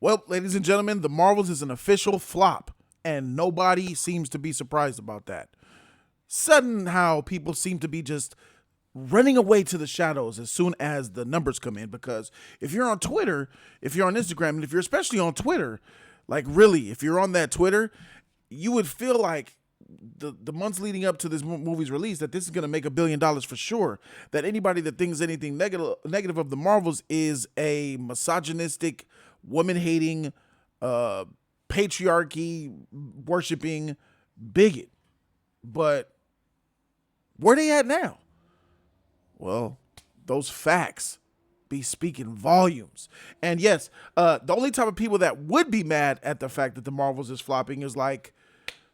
Well, ladies and gentlemen, The Marvels is an official flop, and nobody seems to be surprised about that. Sudden how people seem to be just running away to the shadows as soon as the numbers come in. Because if you're on Twitter, if you're on Instagram, and if you're especially on Twitter, like really, if you're on that Twitter, you would feel like the months leading up to this movie's release that this is going to make $1 billion for sure. That anybody that thinks anything negative of the Marvels is a misogynistic, woman hating, patriarchy worshiping bigot. But where they at now? Well, those facts be speaking volumes. And yes, the only type of people that would be mad at the fact that the Marvels is flopping is like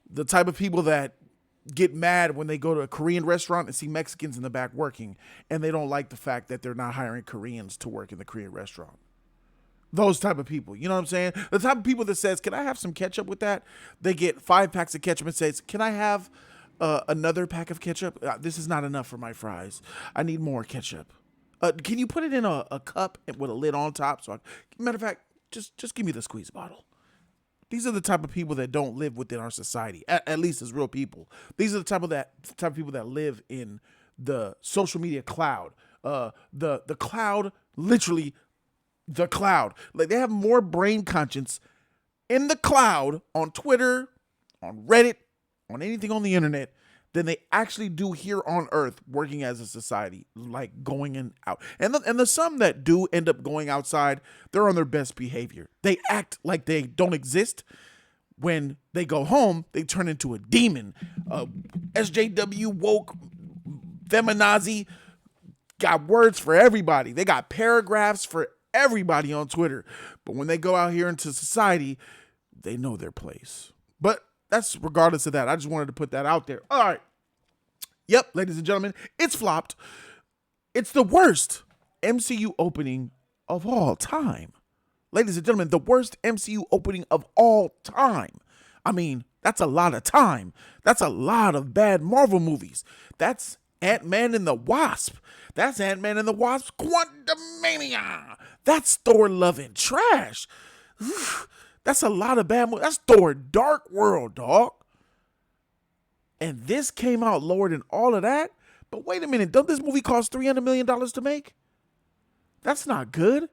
the type of people that get mad when they go to a Korean restaurant and see Mexicans in the back working, and they don't like the fact that they're not hiring Koreans to work in the Korean restaurant. Those type of people, you know what I'm saying? The type of people that says, can I have some ketchup with that? They get 5 packs of ketchup and says, can I have another pack of ketchup? This is not enough for my fries. I need more ketchup. Can you put it in a cup with a lid on top? Matter of fact, just give me the squeeze bottle. These are the type of people that don't live within our society, at least as real people. These are the type of people that live in the social media cloud. The cloud, literally the cloud. Like they have more brain conscience in the cloud on Twitter, on Reddit, on anything on the internet than they actually do here on Earth working as a society, like going in out. And the some that do end up going outside, they're on their best behavior. They act like they don't exist. When they go home, they turn into a demon. SJW, woke, feminazi, got words for everybody. They got paragraphs for everybody on Twitter. But when they go out here into society, they know their place. But that's regardless of that. I just wanted to put that out there. All right. Yep, ladies and gentlemen, it's flopped. It's the worst MCU opening of all time. Ladies and gentlemen, the worst MCU opening of all time. I mean, that's a lot of time. That's a lot of bad Marvel movies. That's Ant-Man and the Wasp. That's Ant-Man and the Wasp Quantumania. That's Thor Love and Trash. That's a lot of bad movies. That's Thor Dark World, dog. And this came out lower than all of that? But wait a minute, don't this movie cost $300 million to make? That's not good.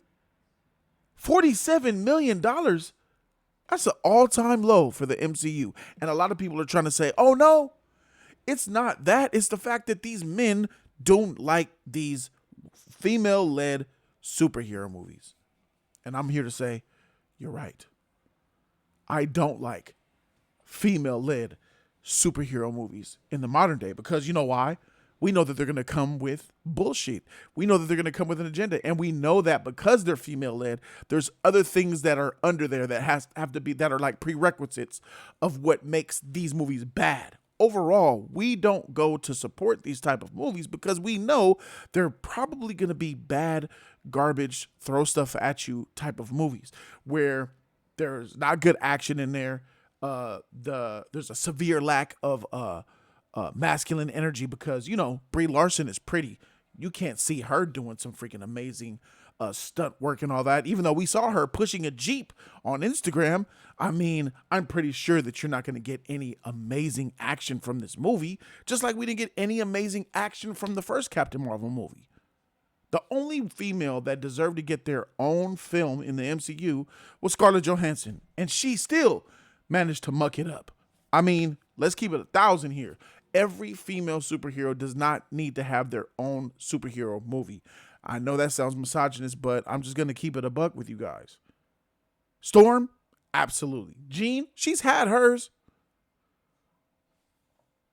$47 million? That's an all-time low for the MCU. And a lot of people are trying to say, oh no, it's not that. It's the fact that these men don't like these female-led superhero movies. And I'm here to say, you're right. I don't like female-led superhero movies in the modern day because you know why? We know that they're going to come with bullshit. We know that they're going to come with an agenda. And we know that because they're female-led, there's other things that are under there that have to be, that are like prerequisites of what makes these movies bad. Overall, we don't go to support these type of movies because we know they're probably going to be bad, garbage, throw stuff at you type of movies where there's not good action in there. There's a severe lack of masculine energy because, you know, Brie Larson is pretty. You can't see her doing some freaking amazing stunt work and all that. Even though we saw her pushing a Jeep on Instagram, I mean, I'm pretty sure that you're not going to get any amazing action from this movie, just like we didn't get any amazing action from the first Captain Marvel movie. The only female that deserved to get their own film in the MCU was Scarlett Johansson, and she still managed to muck it up. I mean, let's keep it 1,000 here. Every female superhero does not need to have their own superhero movie. I know that sounds misogynist, but I'm just going to keep it a buck with you guys. Storm? Absolutely. Jean? She's had hers.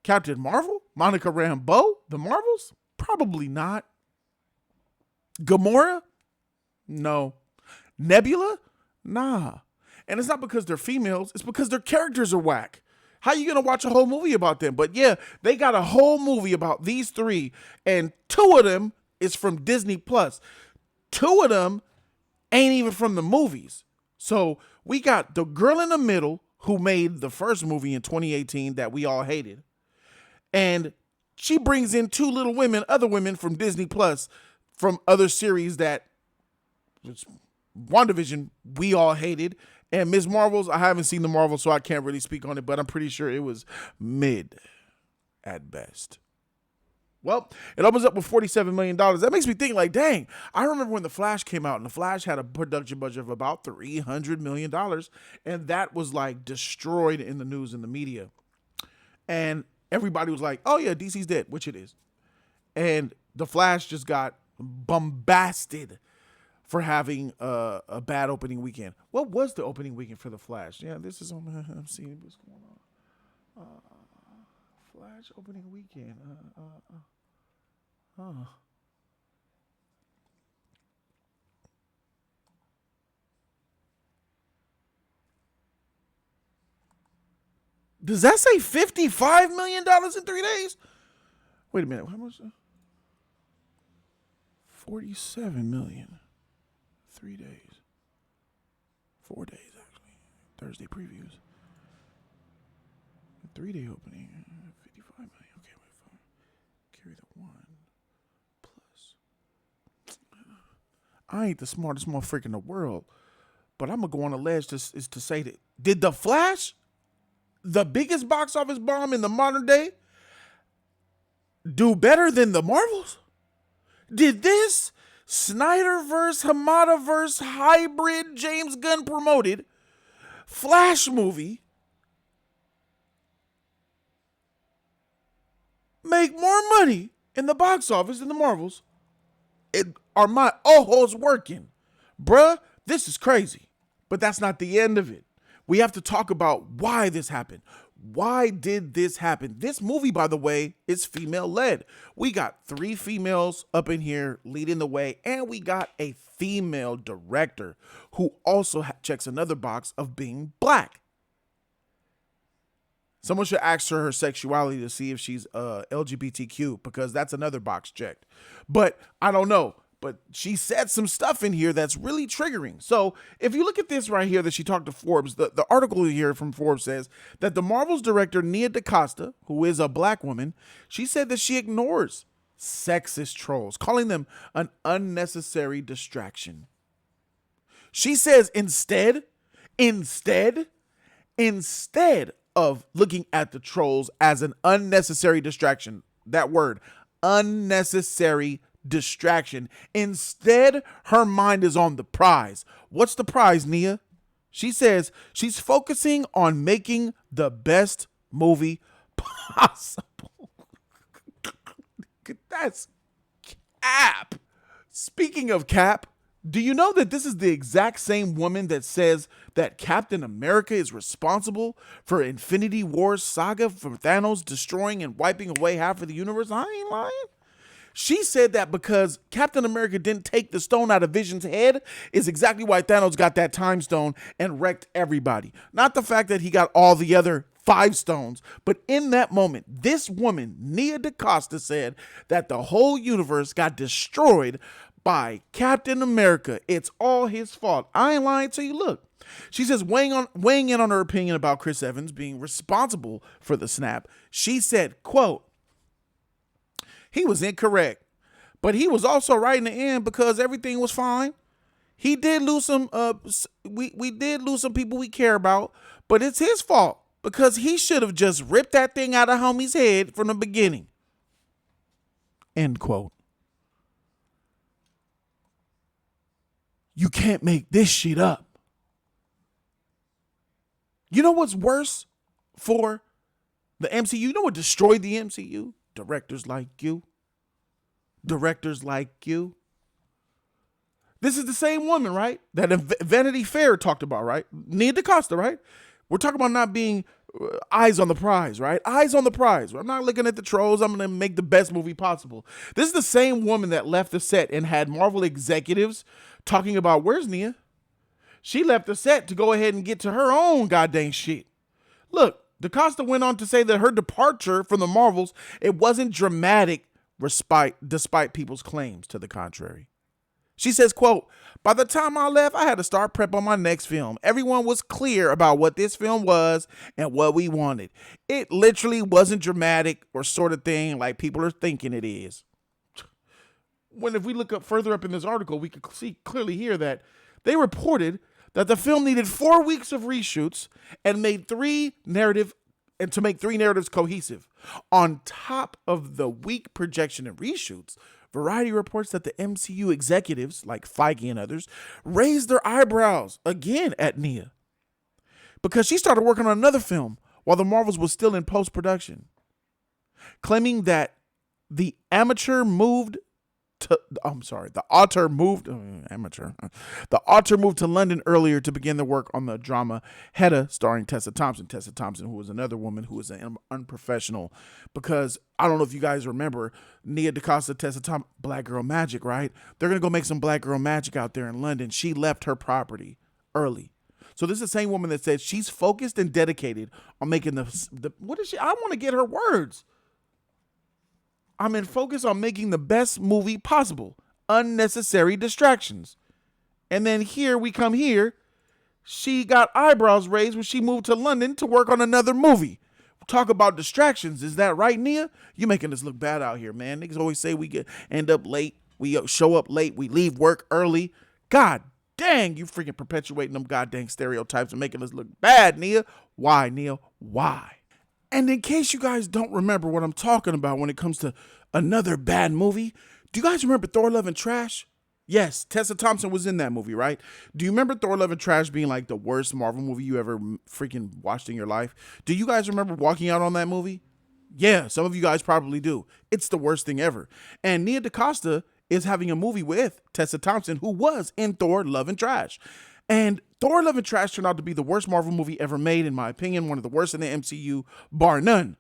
Captain Marvel? Monica Rambeau? The Marvels? Probably not. Gamora? No. Nebula? Nah. And it's not because they're females. It's because their characters are whack. How you going to watch a whole movie about them? But yeah, they got a whole movie about these three, and 2 of them is from Disney Plus. 2 of them ain't even from the movies. So we got the girl in the middle who made the first movie in 2018 that we all hated. And she brings in 2 little women, other women from Disney Plus, from other series that WandaVision, we all hated. And Ms. Marvel's, I haven't seen the Marvel, so I can't really speak on it, but I'm pretty sure it was mid at best. Well, it opens up with $47 million. That makes me think, like, dang, I remember when The Flash came out, and The Flash had a production budget of about $300 million, and that was, like, destroyed in the news and the media. And everybody was like, oh, yeah, DC's dead, which it is. And The Flash just got bombasted for having a bad opening weekend. What was the opening weekend for The Flash? Yeah, this is on, I'm seeing what's going on. Flash opening weekend. Does that say $55 million in 3 days? Wait a minute. How much? 47 million. 3 days. 4 days, actually. Thursday previews. 3-day opening. 55 million. Okay, wait. Carry the 1 plus. I ain't the smartest motherfucker in the world, but I'm going to go on a ledge to say that. Did The Flash, the biggest box office bomb in the modern day, do better than the Marvels? Did this Snyderverse, Hamadaverse, hybrid, James Gunn promoted Flash movie make more money in the box office than the Marvels? Are my ojos working? Bruh, this is crazy. But that's not the end of it. We have to talk about why this happened. Why did this happen? This movie, by the way, is female-led. We got 3 females up in here leading the way, and we got a female director who also checks another box of being black. Someone should ask her sexuality to see if she's LGBTQ, because that's another box checked. But I don't know. But she said some stuff in here that's really triggering. So if you look at this right here that she talked to Forbes, the article here from Forbes says that the Marvel's director, Nia DaCosta, who is a black woman, she said that she ignores sexist trolls, calling them an unnecessary distraction. She says instead of looking at the trolls as an unnecessary distraction, that word, unnecessary distraction. Instead, her mind is on the prize. What's the prize, Nia? She says she's focusing on making the best movie possible. That's cap. Speaking of cap, do you know that this is the exact same woman that says that Captain America is responsible for Infinity War's saga, for Thanos destroying and wiping away half of the universe? I ain't lying. She said that because Captain America didn't take the stone out of Vision's head is exactly why Thanos got that time stone and wrecked everybody. Not the fact that he got all the other 5 stones, but in that moment, this woman, Nia DaCosta, said that the whole universe got destroyed by Captain America. It's all his fault. I ain't lying to you. Look. She says, weighing in on her opinion about Chris Evans being responsible for the snap, she said, quote, he was incorrect, but he was also right in the end because everything was fine. He did lose some, we did lose some people we care about, but it's his fault because he should have just ripped that thing out of homie's head from the beginning. End quote. You can't make this shit up. You know what's worse for the MCU? You know what destroyed the MCU? Directors like you. Directors like you. This is the same woman, right? That Vanity Fair talked about, right? Nia DaCosta, right? We're talking about not being eyes on the prize, right? Eyes on the prize. I'm not looking at the trolls. I'm going to make the best movie possible. This is the same woman that left the set and had Marvel executives talking about, where's Nia? She left the set to go ahead and get to her own goddamn shit. Look, DaCosta went on to say that her departure from the Marvels, it wasn't dramatic despite people's claims to the contrary. She says, quote, by the time I left, I had to start prep on my next film. Everyone was clear about what this film was and what we wanted. It literally wasn't dramatic or sort of thing like people are thinking it is. When if we look up further up in this article, we could see clearly here that They reported that the film needed 4 weeks of reshoots and made to make three narratives cohesive. On top of the weak projection and reshoots, Variety reports that the MCU executives, like Feige and others, raised their eyebrows again at Nia because she started working on another film while the Marvels was still in post-production, claiming that the amateur moved the author moved to London earlier to begin the work on the drama Hedda, starring Tessa Thompson. Tessa Thompson, who was another woman who was an unprofessional, because I don't know if you guys remember Nia DaCosta, Tessa Thompson, Black Girl Magic, right? They're gonna go make some Black Girl Magic out there in London. She left her property early. So this is the same woman that said she's focused and dedicated on making what is she? I want to get her words. I'm in focus on making the best movie possible. Unnecessary distractions. And then here, she got eyebrows raised when she moved to London to work on another movie. Talk about distractions. Is that right, Nia? You making us look bad out here, man. Niggas always say we end up late. We show up late. We leave work early. God dang, you freaking perpetuating them goddamn stereotypes and making us look bad, Nia. Why, Nia? Why? And in case you guys don't remember what I'm talking about when it comes to another bad movie, do you guys remember Thor: Love and Trash? Yes, Tessa Thompson was in that movie, right? Do you remember Thor: Love and Trash being like the worst Marvel movie you ever freaking watched in your life? Do you guys remember walking out on that movie? Yeah, some of you guys probably do. It's the worst thing ever. And Nia DaCosta is having a movie with Tessa Thompson, who was in Thor: Love and Trash. And Thor: Love and Trash turned out to be the worst Marvel movie ever made, in my opinion, one of the worst in the MCU, bar none.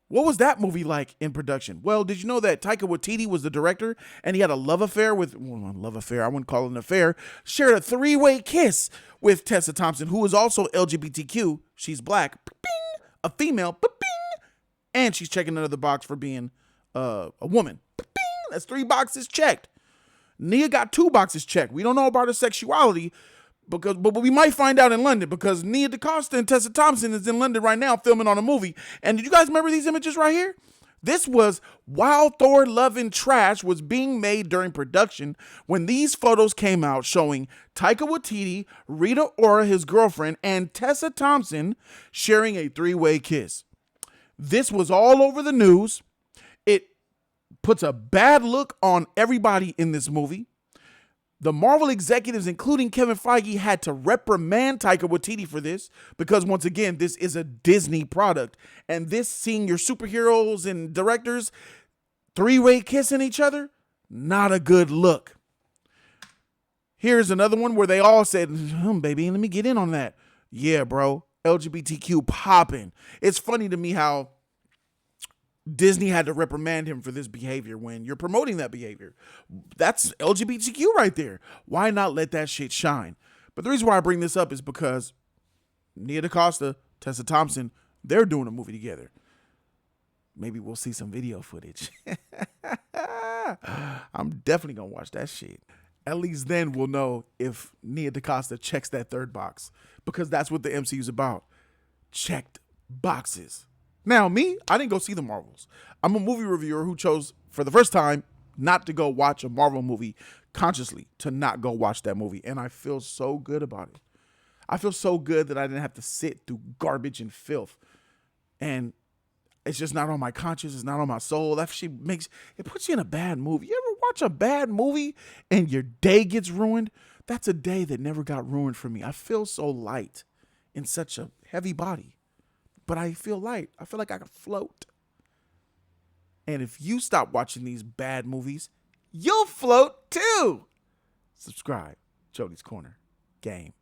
What was that movie like in production? Well, did you know that Taika Waititi was the director and he had a love affair with, I wouldn't call it an affair, shared a 3-way kiss with Tessa Thompson, who is also LGBTQ. She's black, a female, and she's checking another box for being a woman. That's 3 boxes checked. Nia got 2 boxes checked. We don't know about her sexuality, but we might find out in London, because Nia DaCosta and Tessa Thompson is in London right now filming on a movie. And did you guys remember these images right here? This was while Thor: Love and Trash was being made during production, when these photos came out showing Taika Waititi, Rita Ora, his girlfriend, and Tessa Thompson sharing a 3-way kiss. This was all over the news. It puts a bad look on everybody in this movie. The Marvel executives, including Kevin Feige, had to reprimand Taika Waititi for this, because once again, this is a Disney product. And this, seeing your superheroes and directors 3-way kissing each other, not a good look. Here's another one where they all said, baby, let me get in on that. Yeah, bro, LGBTQ popping. It's funny to me how Disney had to reprimand him for this behavior when you're promoting that behavior. That's LGBTQ right there. Why not let that shit shine? But the reason why I bring this up is because Nia DaCosta, Tessa Thompson, they're doing a movie together. Maybe we'll see some video footage. I'm definitely going to watch that shit. At least then we'll know if Nia DaCosta checks that 3rd box, because that's what the MCU is about. Checked boxes. Now, me, I didn't go see the Marvels. I'm a movie reviewer who chose, for the first time, not to go watch a Marvel movie consciously, to not go watch that movie. And I feel so good about it. I feel so good that I didn't have to sit through garbage and filth. And it's just not on my conscience. It's not on my soul. That shit it puts you in a bad movie. You ever watch a bad movie and your day gets ruined? That's a day that never got ruined for me. I feel so light in such a heavy body. But I feel light. I feel like I can float. And if you stop watching these bad movies, you'll float too. Subscribe. Jody's Corner. Game.